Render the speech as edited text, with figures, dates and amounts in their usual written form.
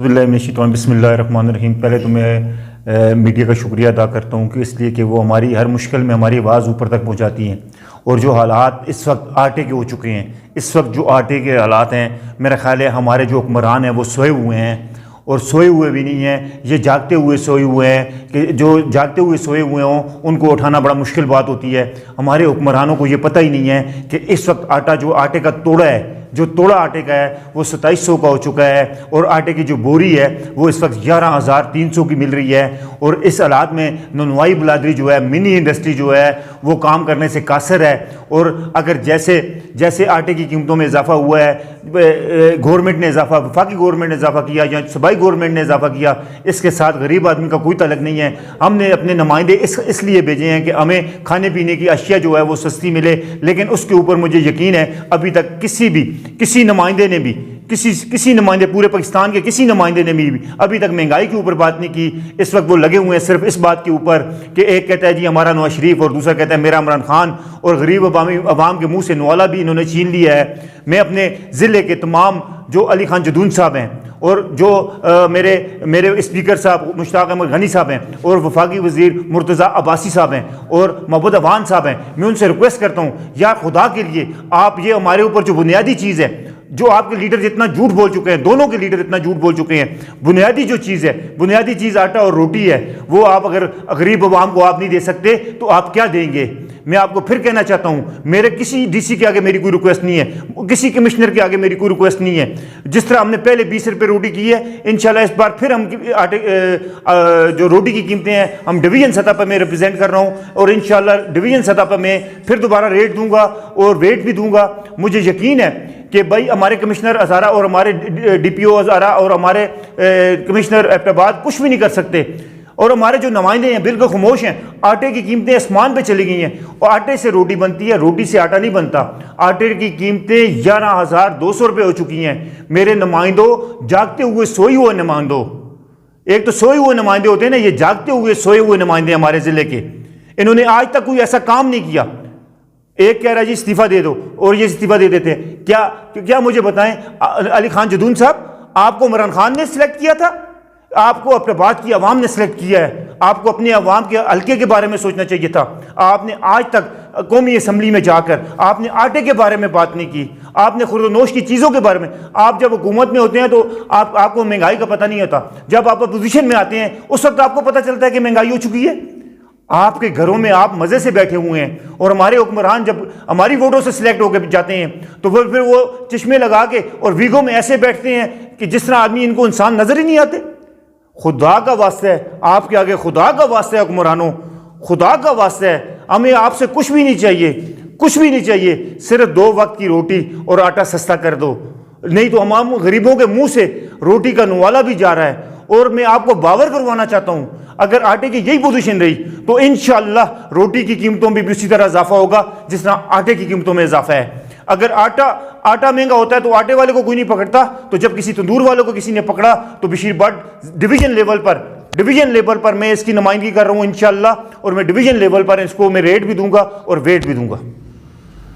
बिस्मिल्लाहिर्रहमानिर्रहीम। पहले तो मैं मीडिया का शुक्रिया अदा करता हूँ कि इसलिए कि वो हमारी हर मुश्किल में हमारी आवाज़ ऊपर तक पहुँचाती हैं। और जो हालात इस वक्त आटे के हो चुके हैं, इस वक्त जो आटे के हालात हैं, मेरा ख्याल है हमारे जो हुक्मरान हैं वो सोए हुए हैं, और सोए हुए भी नहीं हैं, ये जागते हुए सोए हुए हैं कि जो जागते हुए सोए हुए हों उनको उठाना बड़ा मुश्किल बात होती है। हमारे हुक्मरानों को ये पता ही नहीं है कि इस वक्त आटा जो आटे का तोड़ा है, जो तोड़ा आटे का है वो 2700 का हो चुका है, और आटे की जो बोरी है वो इस वक्त 11,300 की मिल रही है। और इस हालात में ननवाई बिरादरी जो है, मिनी इंडस्ट्री जो है वो काम करने से कासर है। और अगर जैसे जैसे आटे की कीमतों में इजाफा हुआ है, गवर्नमेंट ने इजाफा, वफाकी गवर्नमेंट ने इजाफा किया या सूबाई गवर्नमेंट ने इजाफा किया, इसके साथ गरीब आदमी का कोई तलक नहीं है। हमने अपने नुमाइंदे इसलिए भेजे हैं कि हमें खाने पीने की अशिया जो है वो सस्ती मिले, लेकिन उसके ऊपर मुझे यकीन है अभी तक किसी नुमाइंदे ने भी किसी नुमाइंदे पूरे पाकिस्तान के किसी नुमाइंदे ने भी अभी तक महंगाई के ऊपर बात नहीं की। इस वक्त वो लगे हुए हैं सिर्फ इस बात के ऊपर कि एक कहता है जी हमारा नवाज शरीफ और दूसरा कहता है मेरा इमरान खान, और गरीब अवाम के मुंह से नवाला भी इन्होंने छीन लिया है। मैं अपने ज़िले के तमाम जो अली खान जदून साहब हैं, और जो मेरे स्पीकर साहब मुश्ताक अहमद गनी साहब हैं, और वफाकी वज़ीर मुर्तज़ा अब्बासी साहब हैं, और महबूद अवान साहब हैं, मैं उनसे रिक्वेस्ट करता हूँ यार खुदा के लिए आप ये हमारे ऊपर जो बुनियादी चीज़ है, जो आपके लीडर जितना झूठ बोल चुके हैं, दोनों के लीडर इतना झूठ बोल चुके हैं, बुनियादी जो चीज़ है, बुनियादी चीज़ आटा और रोटी है, वो आप अगर गरीब अवाम को आप नहीं दे सकते तो आप क्या देंगे। मैं आपको फिर कहना चाहता हूं, मेरे किसी डीसी के आगे मेरी कोई रिक्वेस्ट नहीं है, किसी कमिश्नर के आगे मेरी कोई रिक्वेस्ट नहीं है। जिस तरह हमने पहले 20 रुपये रोटी की है, इंशाल्लाह इस बार फिर हम आटे जो रोटी की कीमतें हैं हम डिवीजन सतह पर मैं रिप्रेजेंट कर रहा हूं, और इंशाल्लाह डिवीजन सतह पर मैं फिर दोबारा रेट दूंगा और वेट भी दूंगा। मुझे यकीन है कि भाई हमारे कमिश्नर हज़ारा और हमारे DPO हज़ारा और हमारे कमिश्नर एबटाबाद कुछ भी नहीं कर सकते, और हमारे जो नुमाइंदे हैं बिल्कुल खामोश हैं। आटे की कीमतें आसमान पे चली गई हैं, और आटे से रोटी बनती है, रोटी से आटा नहीं बनता। आटे की कीमतें 11,200 रुपये हो चुकी हैं। मेरे नुमाइंदों, जागते हुए सोए हुए नुमाइंदों, एक तो सोए हुए नुमाइंदे होते हैं ना, ये जागते हुए सोए हुए नुमाइंदे हमारे ज़िले के, इन्होंने आज तक कोई ऐसा काम नहीं किया। एक कह रहा है जी इस्तीफा दे दो, और ये इस्तीफा दे देते हैं। क्या मुझे बताएं, अली खान जदून साहब आपको इमरान खान ने सिलेक्ट किया था? आपको अपने बात की आवाम ने सिलेक्ट किया है। आपको अपने आवाम के हल्के के बारे में सोचना चाहिए था। आपने आज तक कौमी असम्बली में जाकर आपने आटे के बारे में बात नहीं की, आपने खुर्दनोश की चीज़ों के बारे में। आप जब हुकूमत में होते हैं तो आपको महंगाई का पता नहीं होता, जब आप अपोजिशन में आते हैं उस वक्त आपको पता चलता है कि महंगाई हो चुकी है। आपके घरों में आप मज़े से बैठे हुए हैं, और हमारे हुक्मरान जब हमारी वोटों से सिलेक्ट होकर जाते हैं तो फिर वो चश्मे लगा के और वीगो में ऐसे बैठते हैं कि जिस तरह आदमी इनको इंसान नजर ही नहीं आते। खुदा का वास्ता है आपके आगे, खुदा का वास्ता है हुक्मरानों, खुदा का वास्ता है, हमें आपसे कुछ भी नहीं चाहिए, कुछ भी नहीं चाहिए। सिर्फ 2 वक्त की रोटी और आटा सस्ता कर दो, नहीं तो हम गरीबों के मुंह से रोटी का नवाला भी जा रहा है। और मैं आपको बावर करवाना चाहता हूं, अगर आटे की यही पोजीशन रही तो इंशाअल्लाह रोटी की कीमतों में भी उसी तरह इजाफा होगा जिस तरह आटे की कीमतों में इजाफा है। अगर आटा महंगा होता है तो आटे वाले को कोई नहीं पकड़ता, तो जब किसी तंदूर वालों को किसी ने पकड़ा तो बशीर भट्ट डिवीजन लेवल पर मैं इसकी नुमाइंदगी कर रहा हूं इंशाअल्लाह, और मैं डिवीजन लेवल पर इसको मैं रेट भी दूंगा और वेट भी दूंगा।